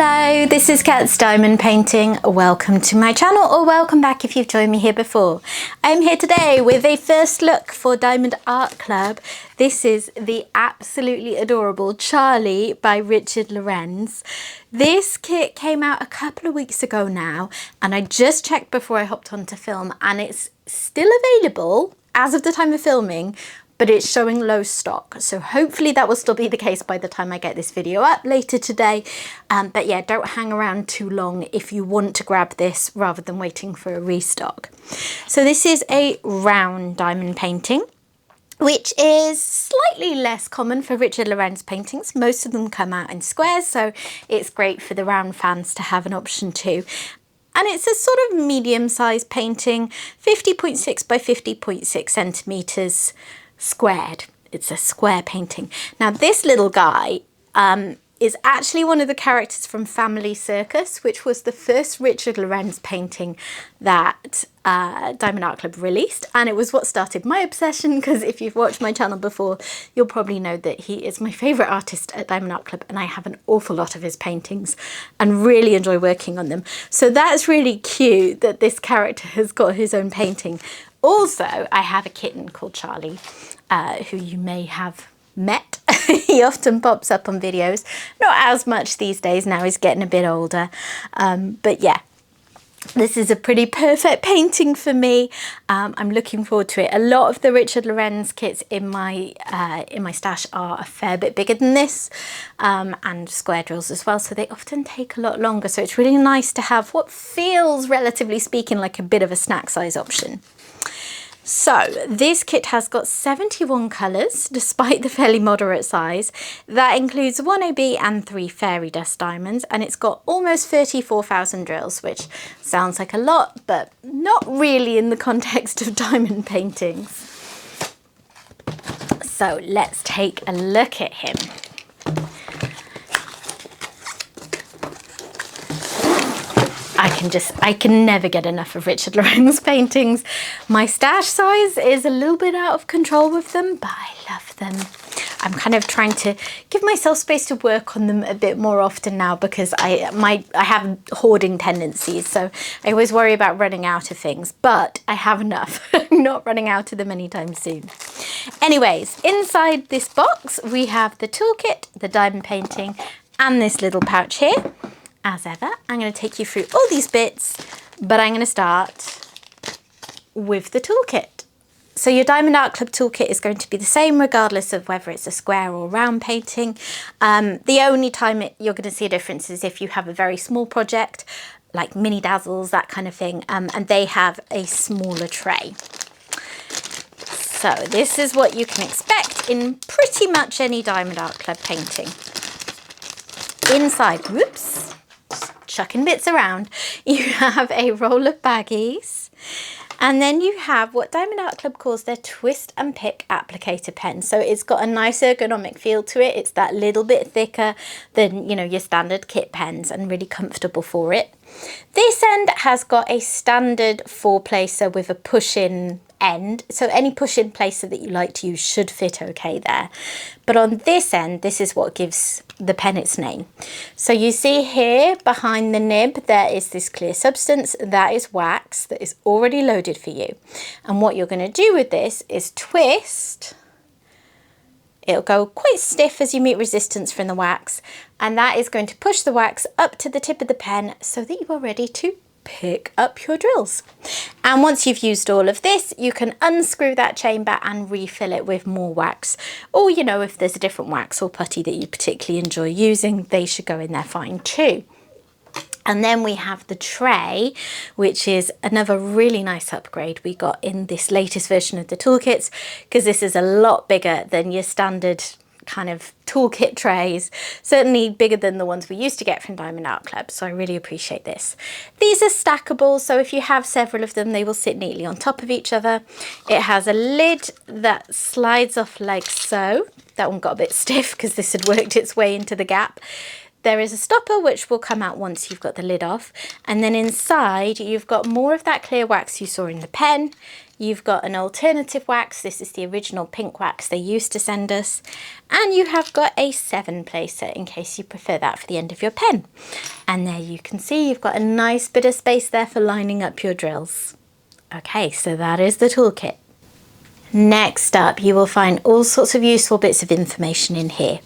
Hello, this is Cat's Diamond Painting. Welcome to my channel, or welcome back if you've joined me here before. I'm here today with a first look for Diamond Art Club. This is the absolutely adorable Charlie by Richard Lorenz. This kit came out a couple of weeks ago now, and I just checked before I hopped on to film, and it's still available as of the time of filming, but it's showing low stock. So hopefully that will still be the case by the time I get this video up later today. But yeah, don't hang around too long if you want to grab this rather than waiting for a restock. So this is a round diamond painting, which is slightly less common for Richard Lorenz paintings. Most of them come out in squares, so it's great for the round fans to have an option too. And it's a sort of medium-sized painting, 50.6 by 50.6 centimeters squared. It's a square painting. Now this little guy is actually one of the characters from Family Circus, which was the first Richard Lorenz painting that Diamond Art Club released, and it was what started my obsession, because if you've watched my channel before, you'll probably know that he is my favourite artist at Diamond Art Club, and I have an awful lot of his paintings and really enjoy working on them. So that's really cute that this character has got his own painting. Also, I have a kitten called Charlie, who you may have met. He often pops up on videos, not as much these days, now he's getting a bit older. But yeah, this is a pretty perfect painting for me. I'm looking forward to it. A lot of the Richard Lorenz kits in my stash are a fair bit bigger than this, and square drills as well, so they often take a lot longer. So it's really nice to have what feels, relatively speaking, like a bit of a snack size option. So this kit has got 71 colours, despite the fairly moderate size. That includes 1 OB and 3 fairy dust diamonds, and it's got almost 34,000 drills, which sounds like a lot, but not really in the context of diamond paintings. So let's take a look at him. I can never get enough of Richard Lorenz paintings. My stash size is a little bit out of control with them, but I love them. I'm kind of trying to give myself space to work on them a bit more often now, because I have hoarding tendencies, so I always worry about running out of things, but I have enough. I'm not running out of them anytime soon. Anyways, inside this box we have the toolkit, the diamond painting, and this little pouch here. As ever, I'm going to take you through all these bits, but I'm going to start with the toolkit. So your Diamond Art Club toolkit is going to be the same regardless of whether it's a square or round painting. The only time you're going to see a difference is if you have a very small project, like mini dazzles, that kind of thing, and they have a smaller tray. So this is what you can expect in pretty much any Diamond Art Club painting. Inside, whoops, chucking bits around, you have a roll of baggies, and then you have what Diamond Art Club calls their twist and pick applicator pen. So it's got a nice ergonomic feel to it. It's that little bit thicker than, you know, your standard kit pens, and really comfortable for it. This end has got a standard 4-placer with a push-in end, so any push-in placer that you like to use should fit okay there. But on this end, this is what gives the pen its name. So you see here behind the nib there is this clear substance, that is wax that is already loaded for you. And what you're going to do with this is twist. It'll go quite stiff as you meet resistance from the wax, and that is going to push the wax up to the tip of the pen so that you are ready to pick up your drills. And once you've used all of this, you can unscrew that chamber and refill it with more wax, or, you know, if there's a different wax or putty that you particularly enjoy using, they should go in there fine too. And then we have the tray, which is another really nice upgrade we got in this latest version of the toolkits, because this is a lot bigger than your standard kind of toolkit trays, certainly bigger than the ones we used to get from Diamond Art Club, so I really appreciate this. These are stackable, so if you have several of them, they will sit neatly on top of each other. It has a lid that slides off like so. That one got a bit stiff because this had worked its way into the gap. there is a stopper which will come out once you've got the lid off, and then inside you've got more of that clear wax you saw in the pen. You've got an alternative wax. This is the original pink wax they used to send us, and you have got a 7 placer in case you prefer that for the end of your pen. And there you can see you've got a nice bit of space there for lining up your drills. Okay, so that is the toolkit. Next up, you will find all sorts of useful bits of information in here.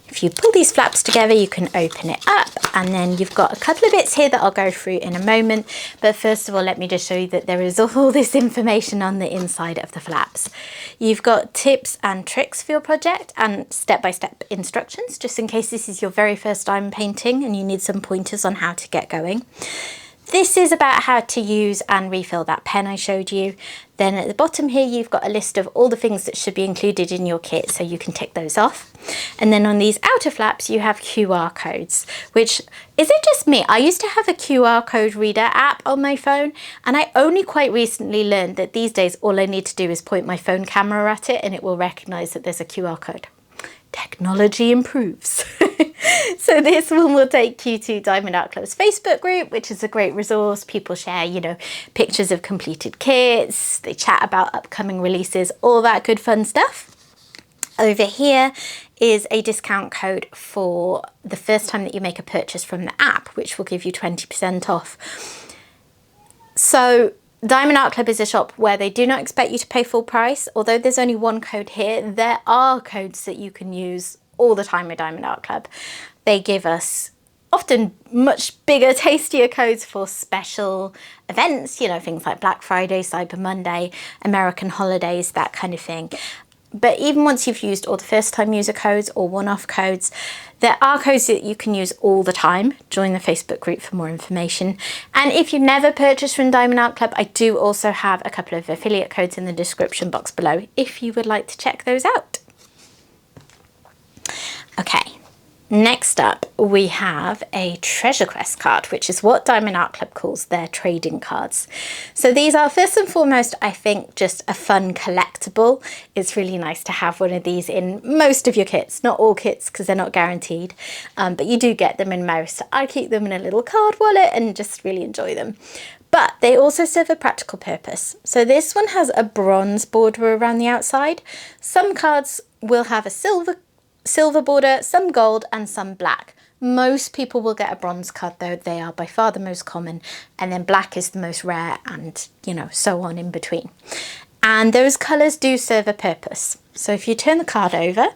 If you pull these flaps together, you can open it up, and then you've got a couple of bits here that I'll go through in a moment. But first of all, let me just show you that there is all this information on the inside of the flaps. You've got tips and tricks for your project and step-by-step instructions, just in case this is your very first diamond painting and you need some pointers on how to get going. This is about how to use and refill that pen I showed you. Then at the bottom here, you've got a list of all the things that should be included in your kit, so you can tick those off. And then on these outer flaps, you have QR codes, which, is it just me? I used to have a QR code reader app on my phone, and I only quite recently learned that these days, all I need to do is point my phone camera at it and it will recognize that there's a QR code. Technology improves. So this one will take you to Diamond Art Club's Facebook group, which is a great resource. People share, you know, pictures of completed kits, they chat about upcoming releases, all that good fun stuff. Over here is a discount code for the first time that you make a purchase from the app, which will give you 20% off. So Diamond Art Club is a shop where they do not expect you to pay full price. Although there's only one code here, there are codes that you can use all the time with Diamond Art Club. They give us often much bigger, tastier codes for special events, you know, things like Black Friday, Cyber Monday, American holidays, that kind of thing. But even once you've used all the first time user codes or one-off codes, there are codes that you can use all the time. Join the Facebook group for more information. And if you've never purchased from Diamond Art Club, I do also have a couple of affiliate codes in the description box below if you would like to check those out. Okay. Next up, we have a treasure quest card, which is what Diamond Art Club calls their trading cards. So these are first and foremost, I think, just a fun collectible. It's really nice to have one of these in most of your kits, not all kits because they're not guaranteed, but you do get them in most. I keep them in a little card wallet and just really enjoy them. But they also serve a practical purpose. So this one has a bronze border around the outside. Some cards will have a silver border, some gold and some black. Most people will get a bronze card though. They are by far the most common, and then black is the most rare, and you know, so on in between. And those colours do serve a purpose. So if you turn the card over,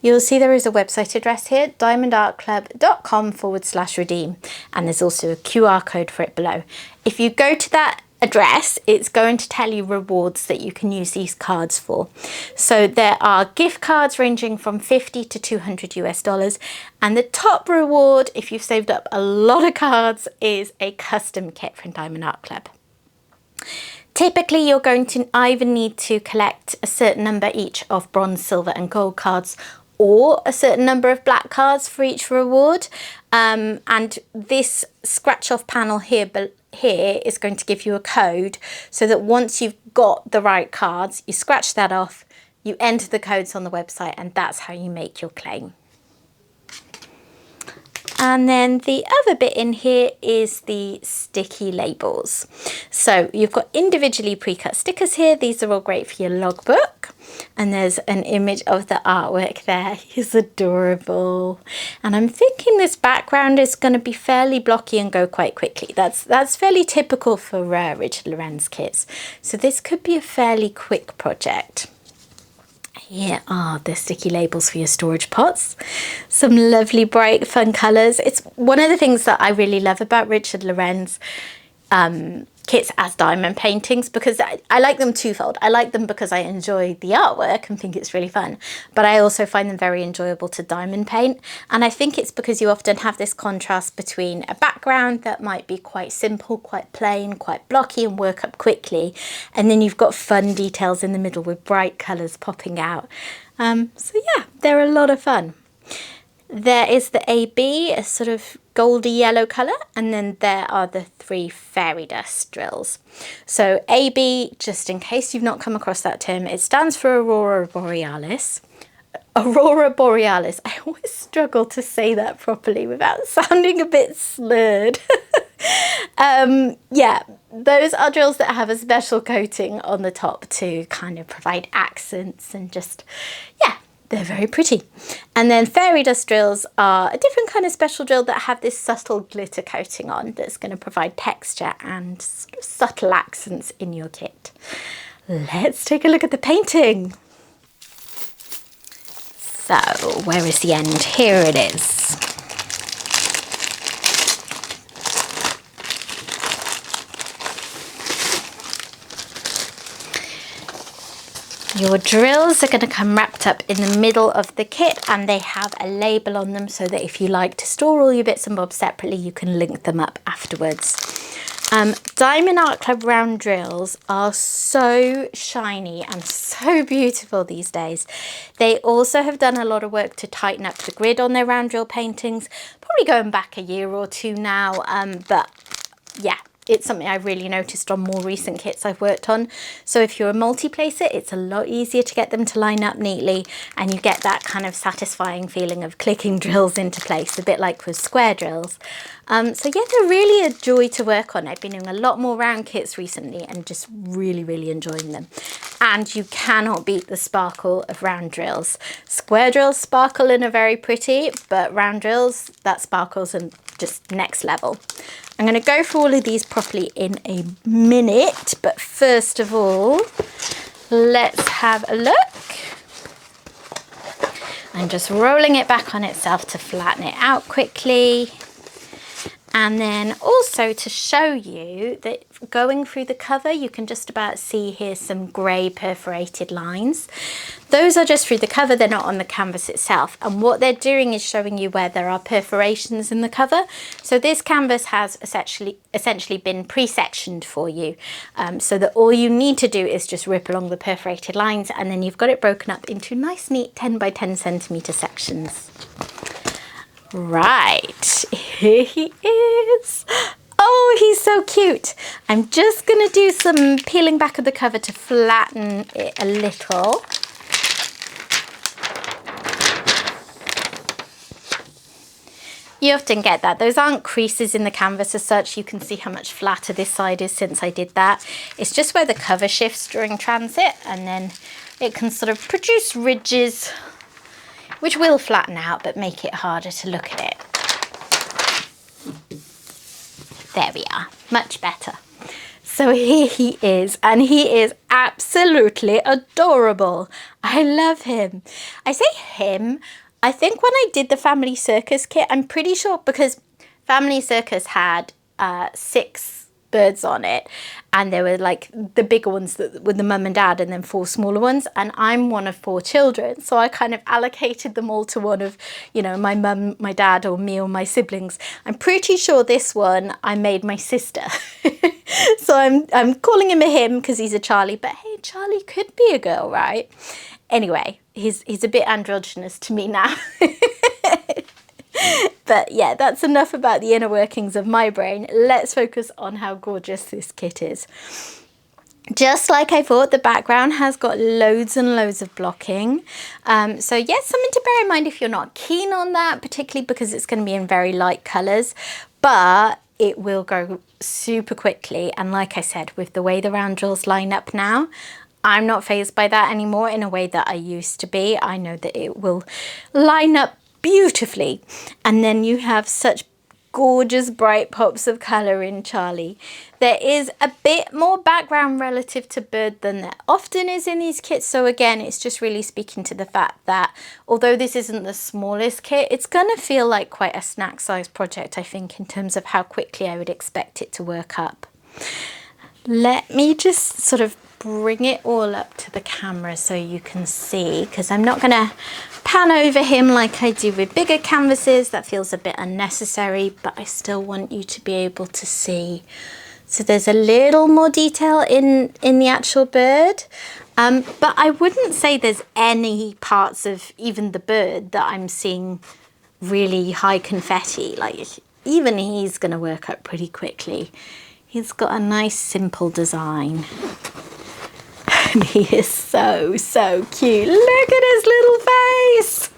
you'll see there is a website address here, diamondartclub.com/redeem, and there's also a QR code for it below. If you go to that address, it's going to tell you rewards that you can use these cards for. So there are gift cards ranging from $50 to $200 US, and the top reward, if you've saved up a lot of cards, is a custom kit from Diamond Art Club. Typically, you're going to either need to collect a certain number each of bronze, silver and gold cards, or a certain number of black cards for each reward. And this scratch off panel here is going to give you a code, so that once you've got the right cards, you scratch that off, you enter the codes on the website, and that's how you make your claim. And then the other bit in here is the sticky labels. So you've got individually pre-cut stickers here. These are all great for your logbook. And there's an image of the artwork there. He's adorable. And I'm thinking this background is going to be fairly blocky and go quite quickly. That's fairly typical for Richard Lorenz kits. So this could be a fairly quick project. Here are the sticky labels for your storage pots. Some lovely bright fun colours. It's one of the things that I really love about Richard Lorenz kits as diamond paintings, because I like them twofold. I like them because I enjoy the artwork and think it's really fun, but I also find them very enjoyable to diamond paint. And I think it's because you often have this contrast between a background that might be quite simple, quite plain, quite blocky and work up quickly, and then you've got fun details in the middle with bright colours popping out. So yeah, they're a lot of fun. There is the AB, a sort of goldy yellow colour, and then there are the 3 fairy dust drills. So AB, just in case you've not come across that term, it stands for Aurora Borealis. Aurora Borealis. I always struggle to say that properly without sounding a bit slurred. Yeah, those are drills that have a special coating on the top to kind of provide accents and just, yeah, they're very pretty. And then fairy dust drills are a different kind of special drill that have this subtle glitter coating on that's going to provide texture and subtle accents in your kit. Let's take a look at the painting. So, where is the end? Here it is. Your drills are going to come wrapped up in the middle of the kit, and they have a label on them so that if you like to store all your bits and bobs separately, you can link them up afterwards. Diamond Art Club round drills are so shiny and so beautiful these days. They also have done a lot of work to tighten up the grid on their round drill paintings, probably going back a year or two now, but yeah, it's something I really noticed on more recent kits I've worked on. So if you're a multi-placer, it's a lot easier to get them to line up neatly, and you get that kind of satisfying feeling of clicking drills into place, a bit like with square drills. So yeah, they're really a joy to work on. I've been doing a lot more round kits recently and just really enjoying them. And you cannot beat the sparkle of round drills. Square drills sparkle and are very pretty, but round drills, that sparkles and just next level. I'm going to go through all of these properly in a minute, but first of all, let's have a look. I'm just rolling it back on itself to flatten it out quickly. And then also to show you that going through the cover, you can just about see here some grey perforated lines. Those are just through the cover, they're not on the canvas itself. And what they're doing is showing you where there are perforations in the cover. So this canvas has essentially been pre-sectioned for you, so that all you need to do is just rip along the perforated lines, and then you've got it broken up into nice, neat 10 by 10 centimetre sections. Right, here he is. Oh, he's so cute. I'm just going to do some peeling back of the cover to flatten it a little. You often get that. Those aren't creases in the canvas as such. You can see how much flatter this side is since I did that. It's just where the cover shifts during transit, and then it can sort of produce ridges which will flatten out but make it harder to look at it. There we are, much better. So here he is, and he is absolutely adorable. I love him. I say him, I think when I did the Family Circus kit, I'm pretty sure, because Family Circus had 6 birds on it, and there were like the bigger ones that with the mum and dad, and then 4 smaller ones, and I'm one of 4 children, so I kind of allocated them all to one of, you know, my mum, my dad, or me or my siblings. I'm pretty sure this one I made my sister. So I'm calling him a him because he's a Charlie, but hey, Charlie could be a girl, right? Anyway, he's a bit androgynous to me now. But yeah, that's enough about the inner workings of my brain. Let's focus on how gorgeous this kit is. Just like I thought, the background has got loads and loads of blocking. So yes, something to bear in mind if you're not keen on that, particularly because it's going to be in very light colours, but it will go super quickly. And like I said, with the way the round drills line up now, I'm not fazed by that anymore in a way that I used to be. I know that it will line up beautifully, and then you have such gorgeous bright pops of colour in Charlie. There is a bit more background relative to bird than there often is in these kits, so again, it's just really speaking to the fact that although this isn't the smallest kit, it's gonna feel like quite a snack size project, I think, in terms of how quickly I would expect it to work up. Let me just sort of bring it all up to the camera so you can see, because I'm not gonna pan over him like I do with bigger canvases. That feels a bit unnecessary, but I still want you to be able to see. So there's a little more detail in the actual bird, but I wouldn't say there's any parts of even the bird that I'm seeing really high confetti. Like, even he's gonna work up pretty quickly. He's got a nice simple design. And he is so, so cute. Look at his little face.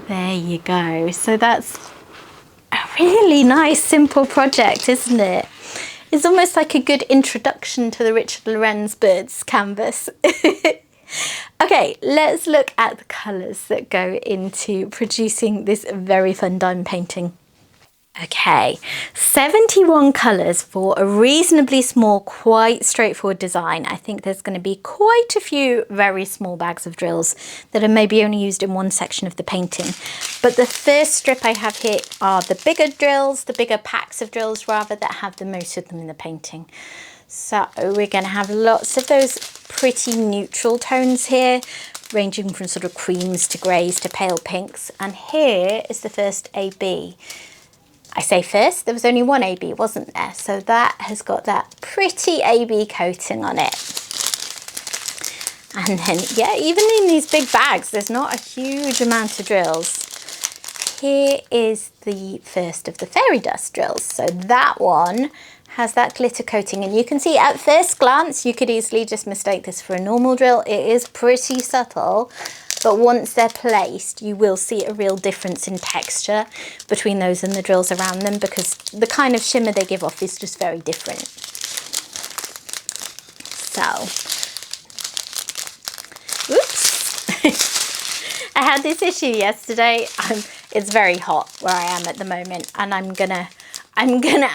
There you go. So that's a really nice, simple project, isn't it? It's almost like a good introduction to the Richard Lorenz birds canvas. Okay, let's look at the colours that go into producing this very fun diamond painting. Okay, 71 colours for a reasonably small, quite straightforward design. I think there's going to be quite a few very small bags of drills that are maybe only used in one section of the painting. But the first strip I have here are the bigger drills, the bigger packs of drills rather, that have the most of them in the painting. So we're going to have lots of those pretty neutral tones here, ranging from sort of creams to greys to pale pinks. And here is the first AB. I say first, there was only one AB, wasn't there? So that has got that pretty AB coating on it. And then, yeah, even in these big bags, there's not a huge amount of drills. Here is the first of the fairy dust drills. So that one has that glitter coating, and you can see at first glance, you could easily just mistake this for a normal drill. It is pretty subtle. But once they're placed, you will see a real difference in texture between those and the drills around them, because the kind of shimmer they give off is just very different. So, oops. I had this issue yesterday. It's very hot where I am at the moment, and I'm gonna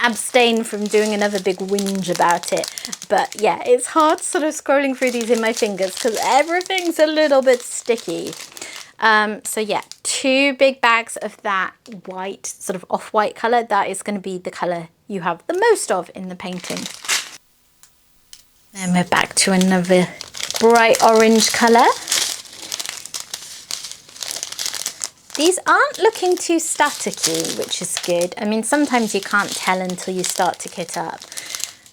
abstain from doing another big whinge about it. But yeah, it's hard sort of scrolling through these in my fingers because everything's a little bit sticky. So yeah, 2 big bags of that white, sort of off-white colour. That is going to be the colour you have the most of in the painting. Then we're back to another bright orange colour. These aren't looking too staticky, which is good. I mean, sometimes you can't tell until you start to kit up.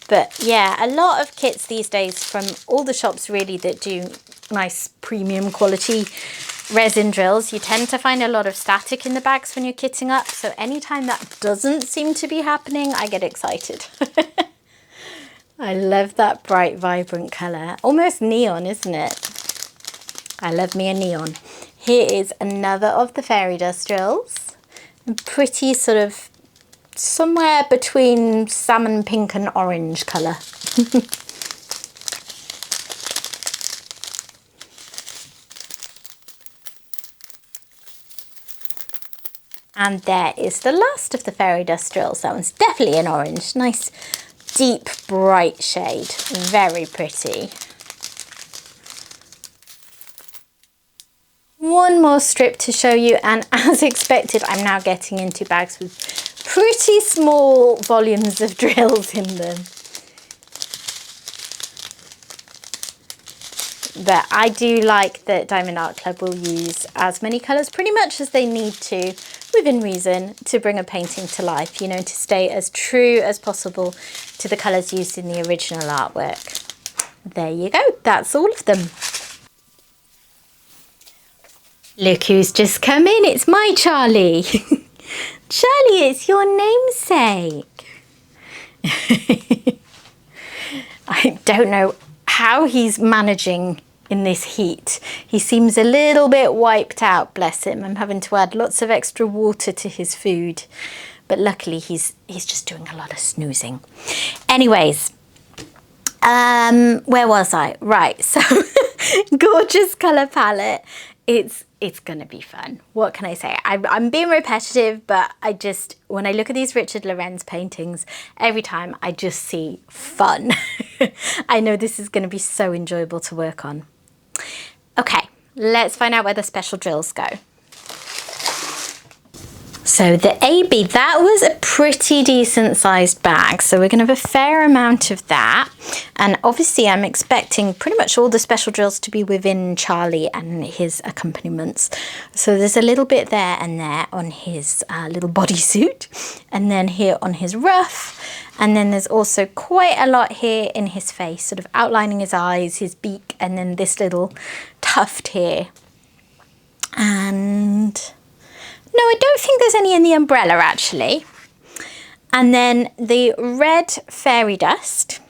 But yeah, a lot of kits these days from all the shops really that do nice premium quality resin drills, you tend to find a lot of static in the bags when you're kitting up. So anytime that doesn't seem to be happening, I get excited. I love that bright, vibrant colour. Almost neon, isn't it? I love me a neon. Here is another of the fairy dust drills. Pretty sort of somewhere between salmon pink and orange colour. And there is the last of the fairy dust drills. That one's definitely an orange. Nice, deep, bright shade. Very pretty. One more strip to show you, and as expected, I'm now getting into bags with pretty small volumes of drills in them. But I do like that Diamond Art Club will use as many colours pretty much as they need to, within reason, to bring a painting to life, you know, to stay as true as possible to the colours used in the original artwork. There you go, that's all of them. Look who's just come in, it's my Charlie. Charlie, it's your namesake. I don't know how he's managing in this heat. He seems a little bit wiped out, bless him. I'm having to add lots of extra water to his food. But luckily he's just doing a lot of snoozing. Anyways, where was I? Right, so gorgeous colour palette. It's gonna be fun. What can I say? I'm being repetitive, but when I look at these Richard Lorenz paintings, every time I just see fun. I know this is gonna be so enjoyable to work on. Okay, let's find out where the special drills go. So the AB, that was a pretty decent sized bag. So we're going to have a fair amount of that. And obviously I'm expecting pretty much all the special drills to be within Charlie and his accompaniments. So there's a little bit there and there on his little bodysuit. And then here on his ruff. And then there's also quite a lot here in his face, sort of outlining his eyes, his beak, and then this little tuft here. And no, I don't think there's any in the umbrella actually. And then the red fairy dust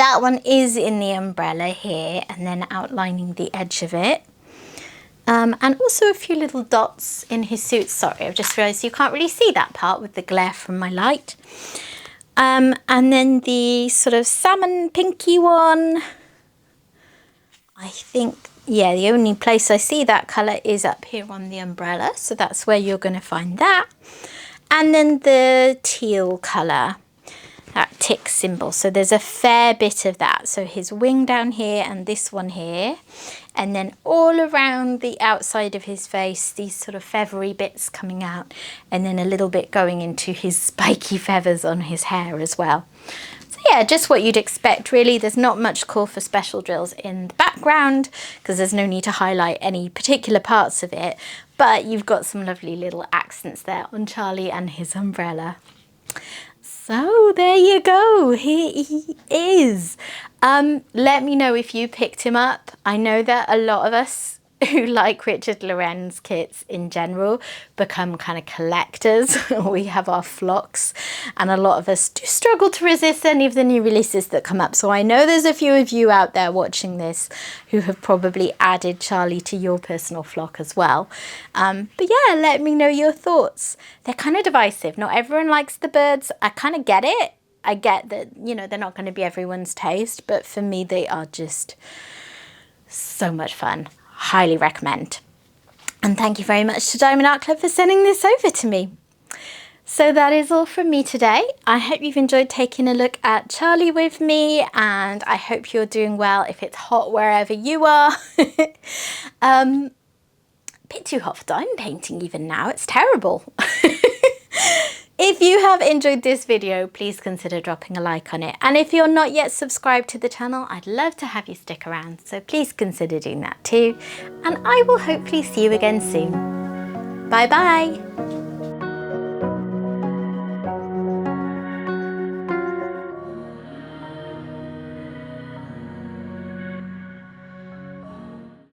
That one is in the umbrella here, and then outlining the edge of it. And also a few little dots in his suit. Sorry, I've just realised you can't really see that part with the glare from my light. And then the sort of salmon pinky one. I think, yeah, the only place I see that colour is up here on the umbrella. So that's where you're going to find that. And then the teal colour, that tick symbol. So there's a fair bit of that. So his wing down here and this one here. And then all around the outside of his face, these sort of feathery bits coming out. And then a little bit going into his spiky feathers on his hair as well. So yeah, just what you'd expect really. There's not much call for special drills in the background because there's no need to highlight any particular parts of it. But you've got some lovely little accents there on Charlie and his umbrella. So there you go, here he is. Let me know if you picked him up. I know that a lot of us who like Richard Lorenz kits in general become kind of collectors. We have our flocks, and a lot of us do struggle to resist any of the new releases that come up. So I know there's a few of you out there watching this who have probably added Charlie to your personal flock as well. But yeah, let me know your thoughts. They're kind of divisive. Not everyone likes the birds. I kind of get it. I get that, you know, they're not going to be everyone's taste, but for me they are just so much fun. Highly recommend. And thank you very much to Diamond Art Club for sending this over to me. So that is all from me today. I hope you've enjoyed taking a look at Charlie with me, and I hope you're doing well if it's hot wherever you are. A bit too hot for diamond painting even now, it's terrible. If you have enjoyed this video, please consider dropping a like on it. And if you're not yet subscribed to the channel, I'd love to have you stick around. So please consider doing that too. And I will hopefully see you again soon. Bye bye.